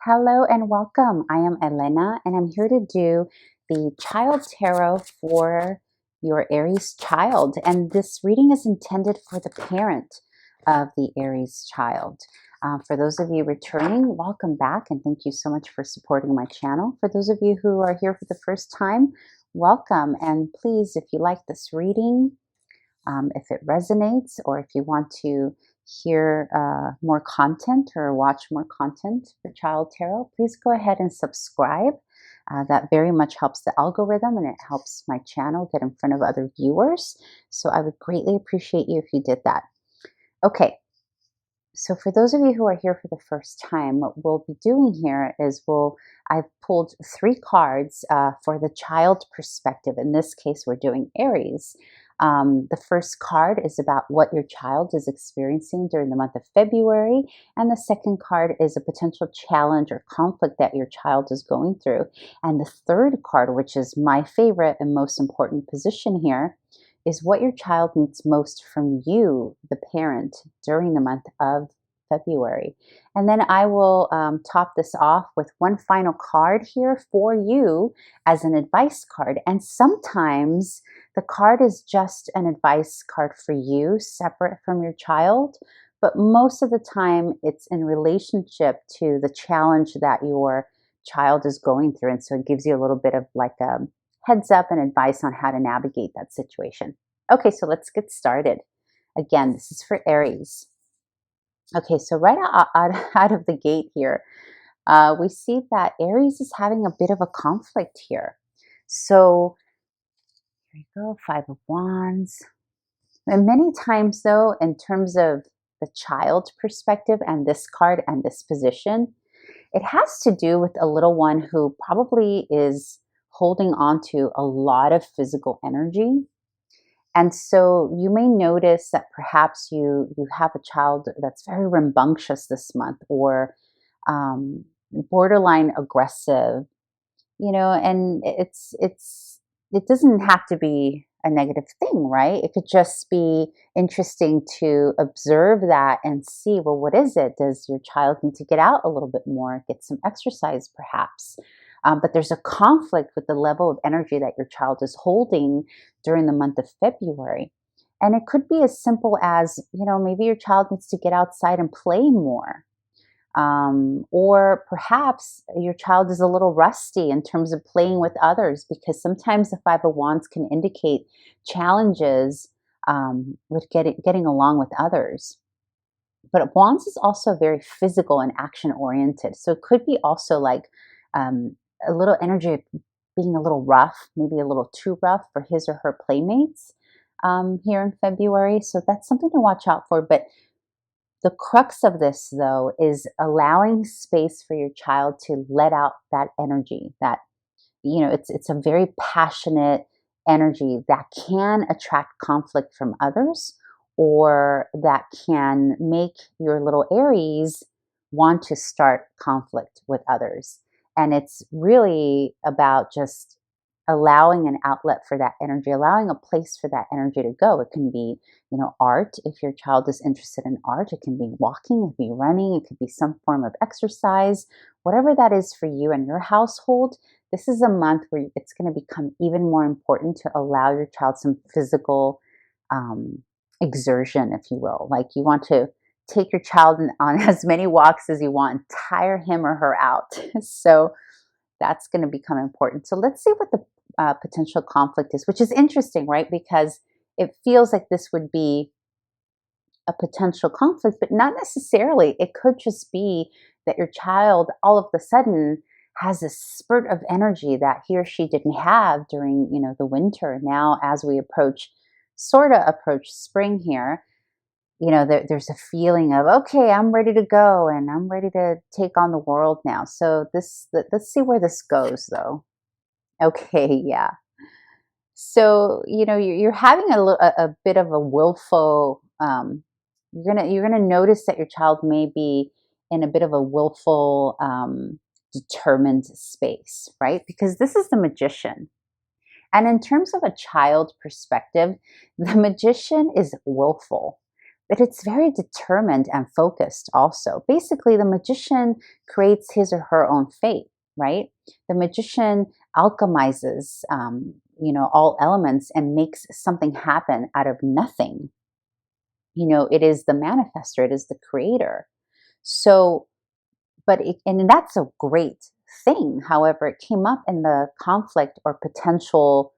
Hello and welcome. I am Elena and I'm here to do the Child Tarot for your Aries child. And this reading is intended for the parent of the Aries child. For those of you returning, welcome back and thank you so much for supporting my channel. For those of you who are here for the first time, welcome. And please, if you like this reading, if it resonates, or if you want to hear more content or watch more content for Child Tarot, please go ahead and subscribe. That very much helps the algorithm and it helps my channel get in front of other viewers. So I would greatly appreciate you if you did that. Okay, so for those of you who are here for the first time, what we'll be doing here is I've pulled 3 cards for the child perspective. In this case, we're doing Aries. The first card is about what your child is experiencing during the month of February. And the second card is a potential challenge or conflict that your child is going through. And the third card, which is my favorite and most important position here, is what your child needs most from you, the parent, during the month of February. And then I will top this off with one final card here for you as an advice card. And sometimes the card is just an advice card for you, separate from your child. But most of the time, it's in relationship to the challenge that your child is going through. And so it gives you a little bit of like a heads up and advice on how to navigate that situation. Okay, so let's get started. Again, this is for Aries. Okay, so right out of the gate here, we see that Aries is having a bit of a conflict here. So here you go, 5 of Wands. And many times though, in terms of the child perspective and this card and this position, it has to do with a little one who probably is holding on to a lot of physical energy. And so you may notice that perhaps you have a child that's very rambunctious this month, or borderline aggressive, and it doesn't have to be a negative thing, right? It could just be interesting to observe that and see, well, what is it? Does your child need to get out a little bit more, get some exercise perhaps? But there's a conflict with the level of energy that your child is holding during the month of February. And it could be as simple as, maybe your child needs to get outside and play more. Or perhaps your child is a little rusty in terms of playing with others, because sometimes the 5 of Wands can indicate challenges with getting along with others. But Wands is also very physical and action oriented. So it could be also like a little energy of being a little rough, maybe a little too rough for his or her playmates here in February. So that's something to watch out for. But the crux of this, though, is allowing space for your child to let out that energy. That, it's a very passionate energy that can attract conflict from others, or that can make your little Aries want to start conflict with others. And it's really about just allowing an outlet for that energy, allowing a place for that energy to go. It can be, art. If your child is interested in art, it can be walking, it could be running, it could be some form of exercise, whatever that is for you and your household. This is a month where it's going to become even more important to allow your child some physical exertion, if you will. Like, you want to take your child on as many walks as you want and tire him or her out. So that's going to become important. So let's see what the potential conflict is, which is interesting, right? Because it feels like this would be a potential conflict, but not necessarily. It could just be that your child all of a sudden has a spurt of energy that he or she didn't have during, the winter. Now, as we approach spring here, there's a feeling of, okay, I'm ready to go and I'm ready to take on the world now. So let's see where this goes, though. Okay, yeah. So, you're having a bit of a willful, you're gonna notice that your child may be in a bit of a willful, determined space, right? Because this is the Magician. And in terms of a child perspective, the Magician is willful. but it's very determined and focused also. Basically, the magician creates his or her own fate, right? The magician alchemizes, all elements and makes something happen out of nothing. It is the manifester, it is the creator. So, and that's a great thing. However, it came up in the conflict or potential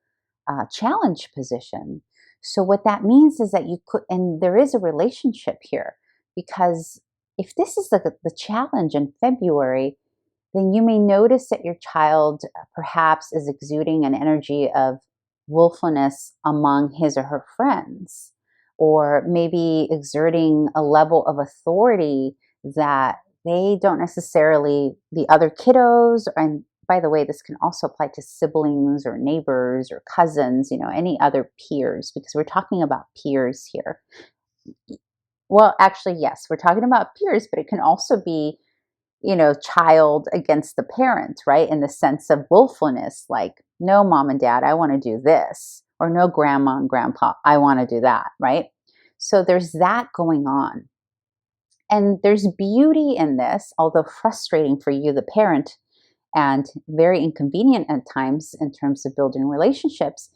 challenge position. So what that means is that you could, and there is a relationship here, because if this is the challenge in February, then you may notice that your child perhaps is exuding an energy of willfulness among his or her friends, or maybe exerting a level of authority that they don't necessarily, the other kiddos, and by the way, this can also apply to siblings or neighbors or cousins, any other peers, because we're talking about peers here. Well, actually, yes, we're talking about peers, but it can also be child against the parent, right? In the sense of willfulness, like, no, mom and dad, I want to do this, or no, grandma and grandpa, I want to do that, right? So there's that going on. And there's beauty in this, although frustrating for you, the parent, and very inconvenient at times in terms of building relationships.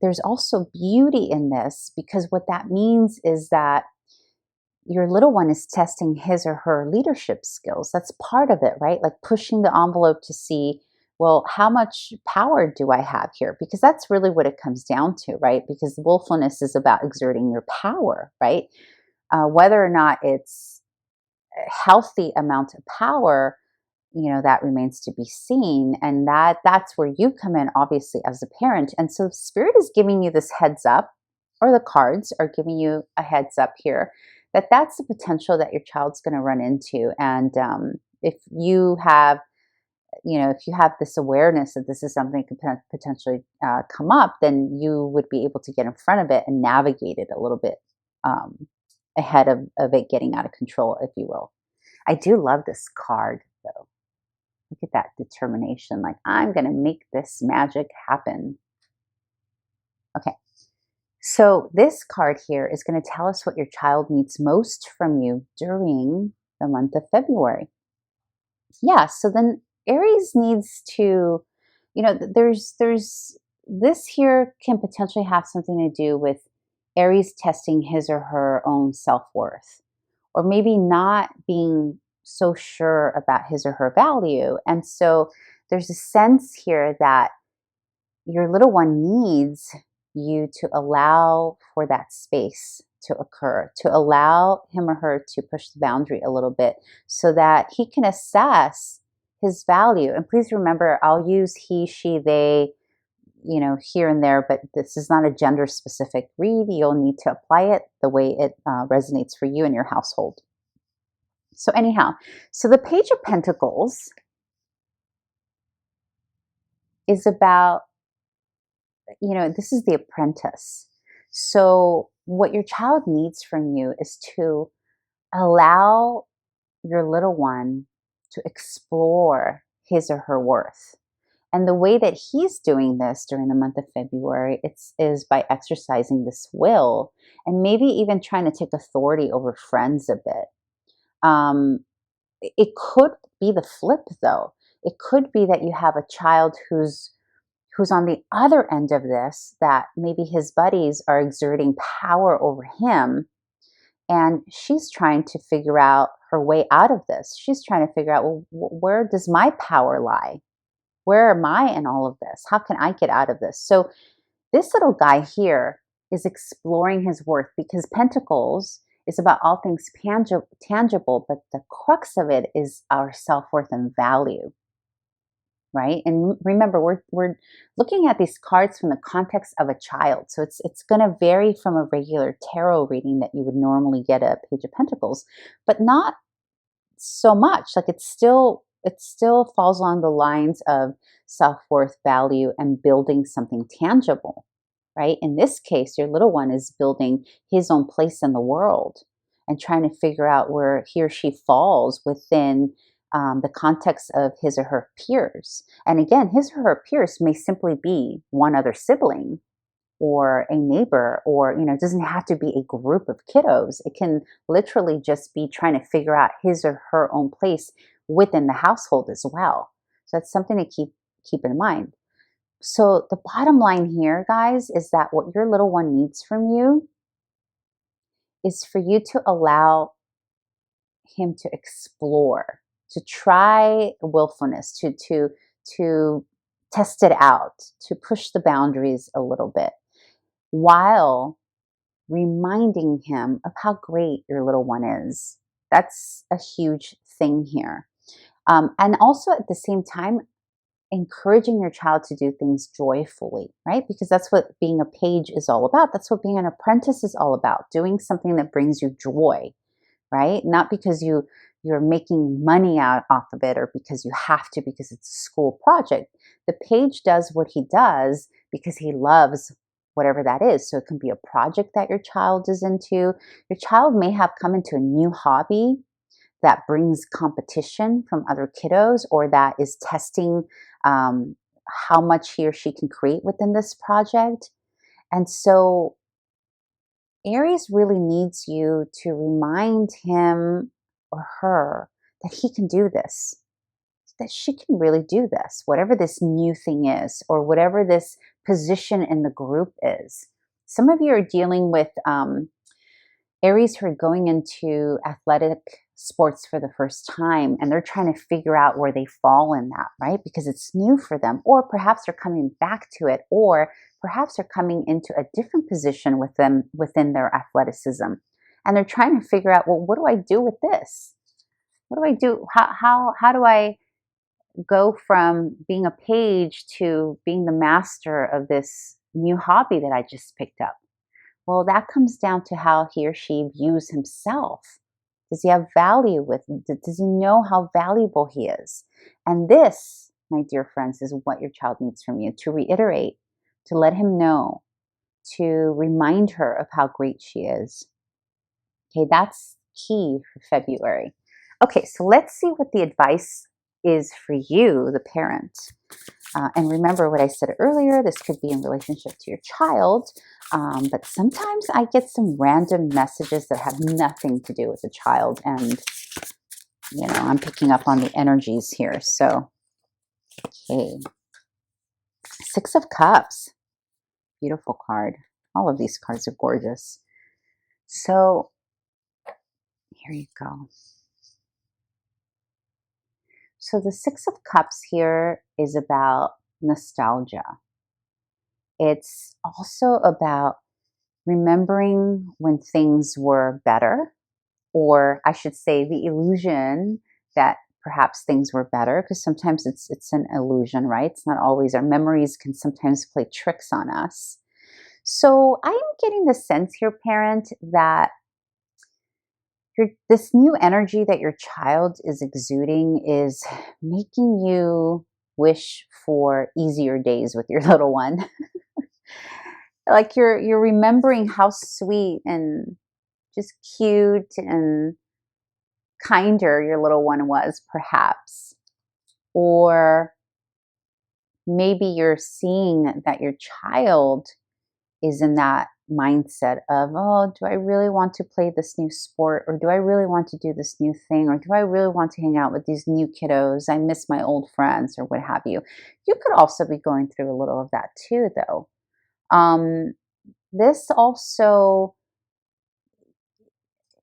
There's also beauty in this, because what that means is that your little one is testing his or her leadership skills. That's part of it, right? Like pushing the envelope to see, well, how much power do I have here? Because that's really what it comes down to, right? Because willfulness is about exerting your power, right? Whether or not it's a healthy amount of power, that remains to be seen. And that's where you come in, obviously, as a parent. And so Spirit is giving you this heads up, or the cards are giving you a heads up here, that that's the potential that your child's going to run into. And if you have this awareness that this is something that could potentially come up, then you would be able to get in front of it and navigate it a little bit ahead of it getting out of control, if you will. I do love this card, though. Look at that determination. Like, I'm going to make this magic happen. Okay. So this card here is going to tell us what your child needs most from you during the month of February. Yeah. So then Aries needs to, there's this here can potentially have something to do with Aries testing his or her own self-worth, or maybe not being so sure about his or her value. And so there's a sense here that your little one needs you to allow for that space to occur, to allow him or her to push the boundary a little bit so that he can assess his value. And please remember, I'll use he, she, they, here and there, but this is not a gender specific read. You'll need to apply it the way it resonates for you and your household. So anyhow, so the Page of Pentacles is about, this is the apprentice. So what your child needs from you is to allow your little one to explore his or her worth. And the way that he's doing this during the month of February, is by exercising this will, and maybe even trying to take authority over friends a bit. It could be the flip, though. It could be that you have a child who's on the other end of this, that maybe his buddies are exerting power over him, and she's trying to figure out her way out of this. She's trying to figure out, well, where does my power lie? Where am I in all of this? How can I get out of this? So this little guy here is exploring his worth, because Pentacles is about all things tangible, but the crux of it is our self-worth and value, right? And remember, we're looking at these cards from the context of a child. So it's going to vary from a regular tarot reading that you would normally get a Page of Pentacles, but not so much. Like it still falls along the lines of self-worth, value, and building something tangible, right? In this case, your little one is building his own place in the world and trying to figure out where he or she falls within the context of his or her peers. And again, his or her peers may simply be one other sibling, or a neighbor, or, it doesn't have to be a group of kiddos. It can literally just be trying to figure out his or her own place within the household as well. So that's something to keep in mind. So the bottom line here, guys, is that what your little one needs from you is for you to allow him to explore, to try willfulness, to test it out, to push the boundaries a little bit, while reminding him of how great your little one is. That's a huge thing here. And also at the same time, encouraging your child to do things joyfully, right? Because that's what being a page is all about. That's what being an apprentice is all about, doing something that brings you joy, right? Not because you're making money off of it, or because you have to, because it's a school project. The page does what he does because he loves whatever that is. So it can be a project that your child is into. Your child may have come into a new hobby that brings competition from other kiddos, or that is testing how much he or she can create within this project. And so Aries really needs you to remind him or her that he can do this, that she can really do this, whatever this new thing is, or whatever this position in the group is. Some of you are dealing with Aries who are going into athletic sports for the first time, and they're trying to figure out where they fall in that, right? Because it's new for them, or perhaps they're coming back to it, or perhaps they're coming into a different position with them within their athleticism, and they're trying to figure out, well, what do I do with this? What do I do? How do I go from being a page to being the master of this new hobby that I just picked up? Well, that comes down to how he or she views himself. Does he have value with him? Does he know how valuable he is? And this, my dear friends, is what your child needs from you: to reiterate, to let him know, to remind her of how great she is. Okay, that's key for February. Okay, so let's see what the advice is for you, the parent. And remember what I said earlier, this could be in relationship to your child, but sometimes I get some random messages that have nothing to do with the child, and, I'm picking up on the energies here. So, okay. Six of Cups. Beautiful card. All of these cards are gorgeous. So, here you go. So the Six of Cups here is about nostalgia. It's also about remembering when things were better, or I should say the illusion that perhaps things were better, because sometimes it's an illusion, right? It's not always. Our memories can sometimes play tricks on us. So I am getting the sense here, parent, that this new energy that your child is exuding is making you wish for easier days with your little one. Like you're remembering how sweet and just cute and kinder your little one was, perhaps. Or maybe you're seeing that your child is in that mindset of, oh, do I really want to play this new sport? Or do I really want to do this new thing? Or do I really want to hang out with these new kiddos? I miss my old friends, or what have you. You could also be going through a little of that too, though. This also,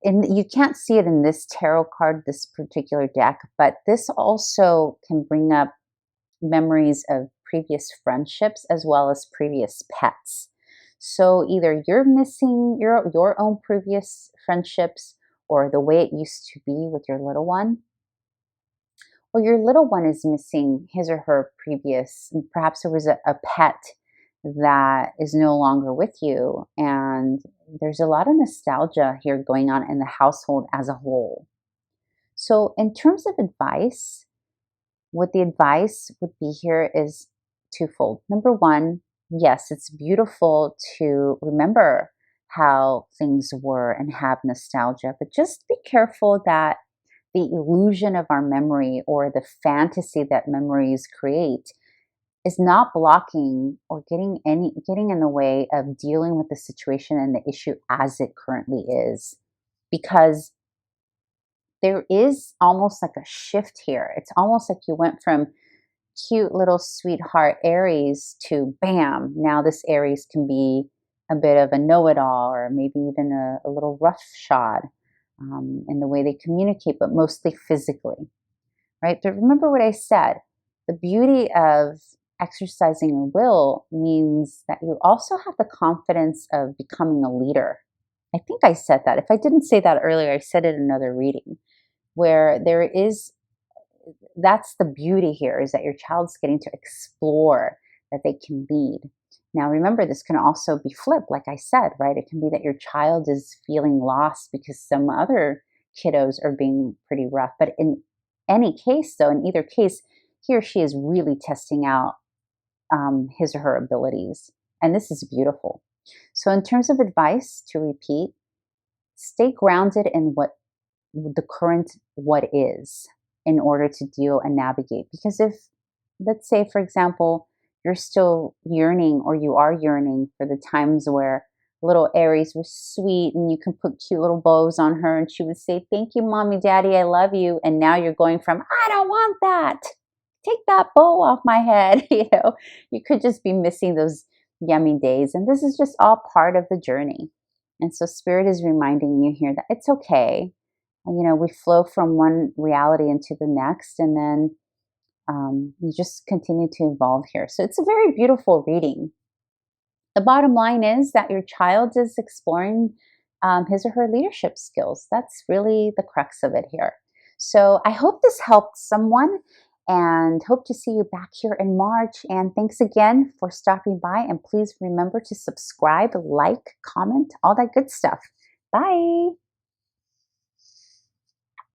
and you can't see it in this tarot card, this particular deck, but this also can bring up memories of previous friendships as well as previous pets. So either you're missing your own previous friendships, or the way it used to be with your little one, or your little one is missing his or her previous, perhaps there was a pet that is no longer with you, and there's a lot of nostalgia here going on in the household as a whole. So in terms of advice, what the advice would be here is twofold. Number one, yes, it's beautiful to remember how things were and have nostalgia, but just be careful that the illusion of our memory, or the fantasy that memories create, is not blocking or getting in the way of dealing with the situation and the issue as it currently is, because there is almost like a shift here. It's almost like you went from cute little sweetheart Aries to bam, now this Aries can be a bit of a know-it-all, or maybe even a little roughshod in the way they communicate, but mostly physically, right? But remember what I said, the beauty of exercising your will means that you also have the confidence of becoming a leader. I think I said that. If I didn't say that earlier, I said it in another reading, where there is, that's the beauty here, is that your child's getting to explore that they can lead. Now, remember, this can also be flipped, like I said, right? It can be that your child is feeling lost because some other kiddos are being pretty rough. But in any case, though, in either case, he or she is really testing out his or her abilities. And this is beautiful. So in terms of advice, to repeat, stay grounded in what the current what is, in order to deal and navigate. Because if, let's say, for example, you're still yearning, or you are yearning for the times where little Aries was sweet and you can put cute little bows on her and she would say, thank you, mommy, daddy, I love you. And now you're going from, I don't want that. Take that bow off my head. You could just be missing those yummy days. And this is just all part of the journey. And so Spirit is reminding you here that it's okay. We flow from one reality into the next, and then you just continue to evolve here. So it's a very beautiful reading. The bottom line is that your child is exploring his or her leadership skills. That's really the crux of it here. So I hope this helped someone, and hope to see you back here in March. And thanks again for stopping by. And please remember to subscribe, like, comment, all that good stuff. Bye.